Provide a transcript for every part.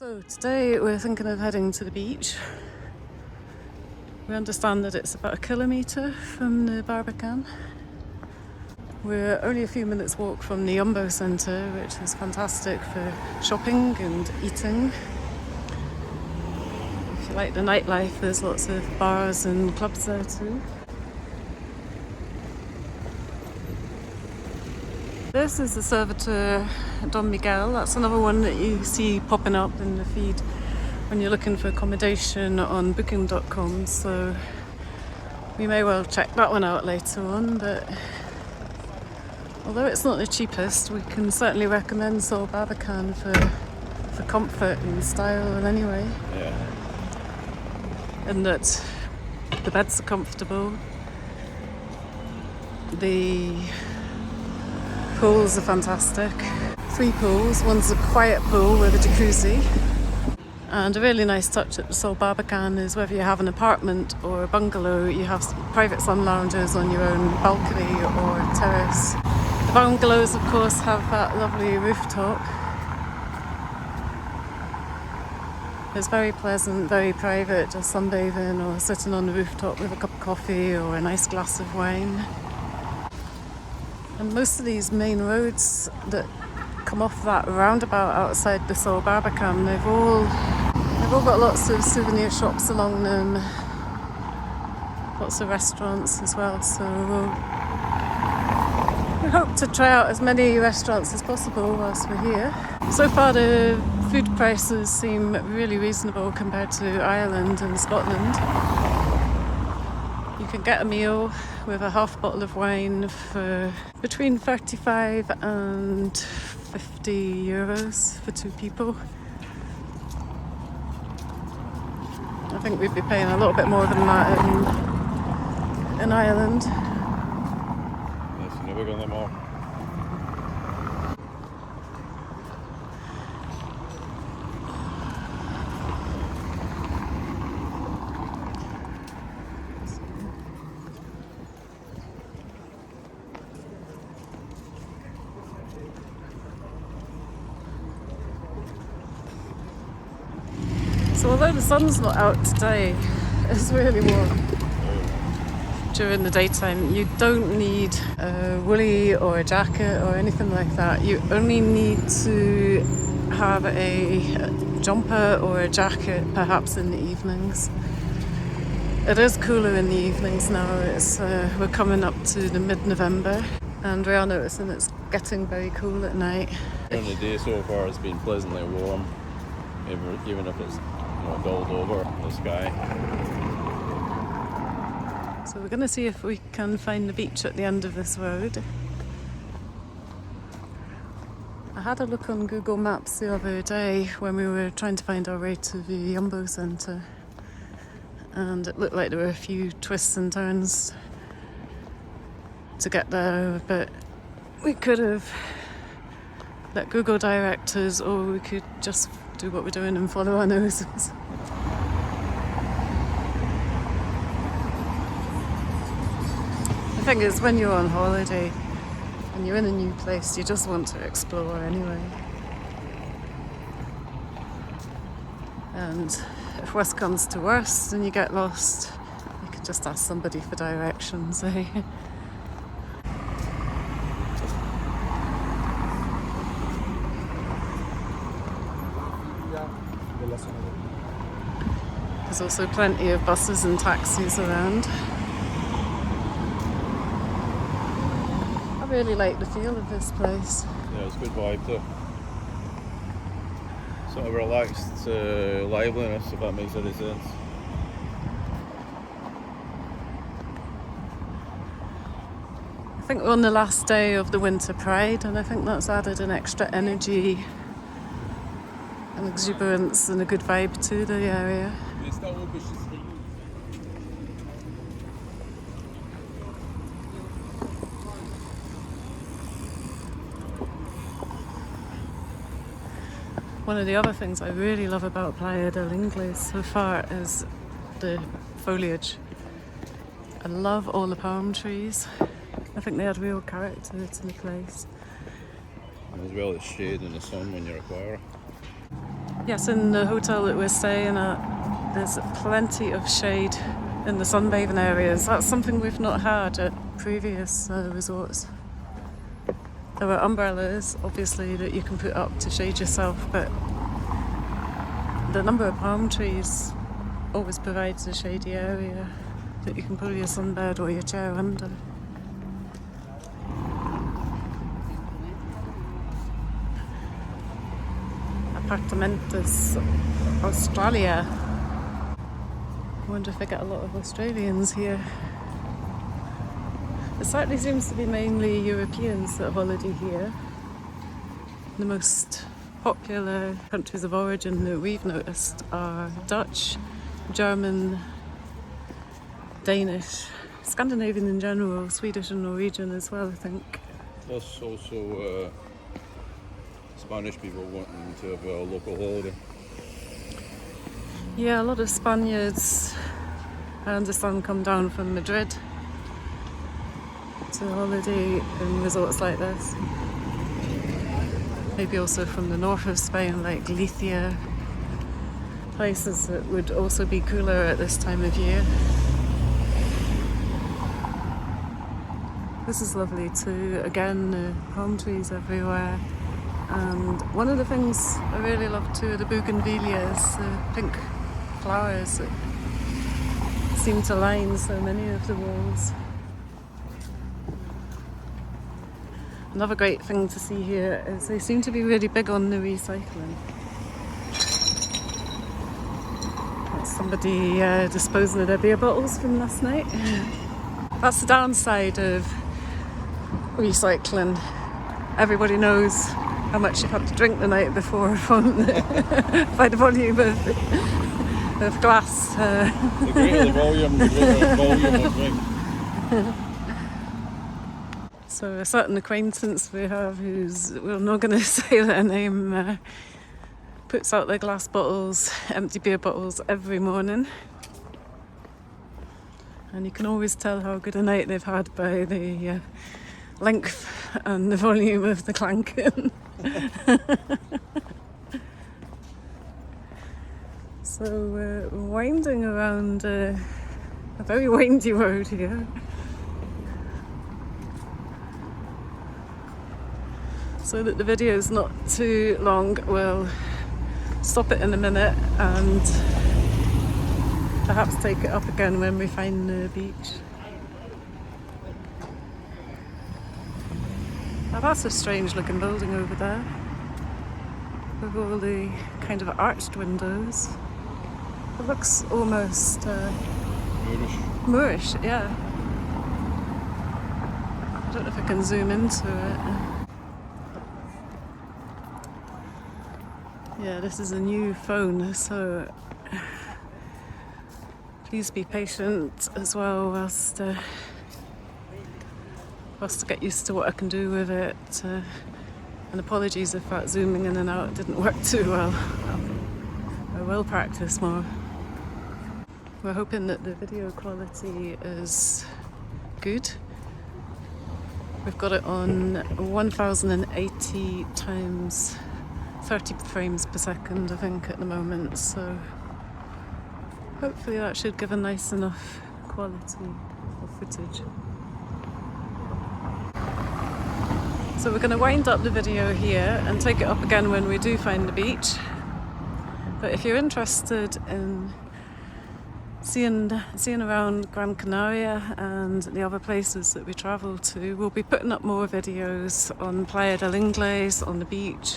So today we're thinking of heading to the beach. We understand that it's about 1 kilometre from the Barbican. We're only a few minutes walk from the Umbo Centre, which is fantastic for shopping and eating. If you like the nightlife, there's lots of bars and clubs there too. This is the Servitor Don Miguel. That's another one that you see popping up in the feed when you're looking for accommodation on booking.com, so we may well check that one out later on. But although it's not the cheapest, we can certainly recommend Sol Barbican for comfort and style anyway. Yeah. And that the beds are comfortable. The pools are fantastic. 3 pools. One's a quiet pool with a jacuzzi. And a really nice touch at the Sol Barbican is whether you have an apartment or a bungalow, you have private sun lounges on your own balcony or terrace. The bungalows, of course, have that lovely rooftop. It's very pleasant, very private, just sunbathing or sitting on the rooftop with a cup of coffee or a nice glass of wine. And most of these main roads that come off that roundabout outside the Sol Barbican, they've all got lots of souvenir shops along them, lots of restaurants as well. So we hope to try out as many restaurants as possible whilst we're here. So far the food prices seem really reasonable compared to Ireland and Scotland. You can get a meal with a half bottle of wine for between 35 and 50 euros for 2 people. I think we'd be paying a little bit more than that in Ireland. Yes, never gonna more. So although the sun's not out today, it's really warm. During the daytime, you don't need a woolly or a jacket or anything like that. You only need to have a jumper or a jacket perhaps in the evenings. It is cooler in the evenings now. We're coming up to the mid-November and we are noticing it's getting very cool at night. During the day so far it's been pleasantly warm, even if it's dulled over the sky. So we're going to see if we can find the beach at the end of this road. I had a look on Google Maps the other day when we were trying to find our way to the Umbo Centre, and it looked like there were a few twists and turns to get there, but we could have let Google direct us, or we could just do what we're doing and follow our noses. The thing is, when you're on holiday and you're in a new place, you just want to explore anyway. And if worse comes to worse and you get lost, you can just ask somebody for directions, eh? There's also plenty of buses and taxis around. I really like the feel of this place. Yeah, it's a good vibe too. Sort of relaxed liveliness, if that makes any sense. I think we're on the last day of the Winter Pride, and I think that's added an extra energy and exuberance and a good vibe to the area. One of the other things I really love about Playa del Inglés so far is the foliage. I love all the palm trees. I think they add real character to the place. As well as shade in the sun when you require it. Yes, in the hotel that we're staying at, there's plenty of shade in the sunbathing areas. That's something we've not had at previous resorts. There are umbrellas, obviously, that you can put up to shade yourself, but the number of palm trees always provides a shady area that you can pull your sunbed or your chair under. Apartamentos Australia. I wonder if I get a lot of Australians here. It certainly seems to be mainly Europeans that holiday here. The most popular countries of origin that we've noticed are Dutch, German, Danish, Scandinavian in general, Swedish and Norwegian as well, I think. Plus also Spanish people wanting to have a local holiday. Yeah, a lot of Spaniards, I understand, come down from Madrid to holiday in resorts like this. Maybe also from the north of Spain, like Galicia, places that would also be cooler at this time of year. This is lovely too. Again, palm trees everywhere. And one of the things I really love too are the bougainvilleas, the pink flowers that seem to line so many of the walls. Another great thing to see here is they seem to be really big on the recycling. That's somebody disposing of their beer bottles from last night. That's the downside of recycling. Everybody knows how much you've had to drink the night before by the volume of glass. The greater the volume of drink. So a certain acquaintance we have, who's, we're not going to say their name, puts out their glass bottles, empty beer bottles every morning. And you can always tell how good a night they've had by the length and the volume of the clanking. So we're winding around a very windy road here. So that the video is not too long, we'll stop it in a minute and perhaps take it up again when we find the beach. Now that's a strange looking building over there, with all the kind of arched windows. It looks almost Moorish, yeah. I don't know if I can zoom into it. Yeah, this is a new phone, so please be patient as well whilst I get used to what I can do with it. And apologies if that zooming in and out didn't work too well. I will practice more. We're hoping that the video quality is good. We've got it on 1080 times 30 frames per second, I think, at the moment, so hopefully that should give a nice enough quality of footage. So we're going to wind up the video here and take it up again when we do find the beach. But if you're interested in seeing around Gran Canaria and the other places that we travel to, we'll be putting up more videos on Playa del Inglés, on the beach,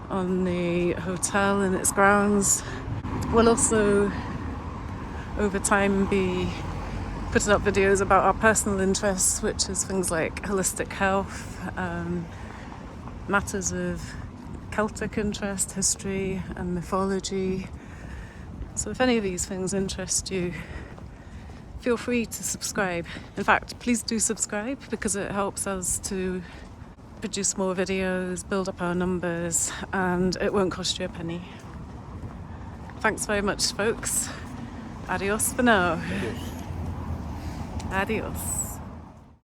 on the hotel and its grounds. We'll also, over time, be putting up videos about our personal interests, which is things like holistic health, matters of Celtic interest, history and mythology. So if any of these things interest you, feel free to subscribe. In fact, please do subscribe, because it helps us to produce more videos, build up our numbers, and it won't cost you a penny. Thanks very much, folks. Adios for now. Adios. Adios.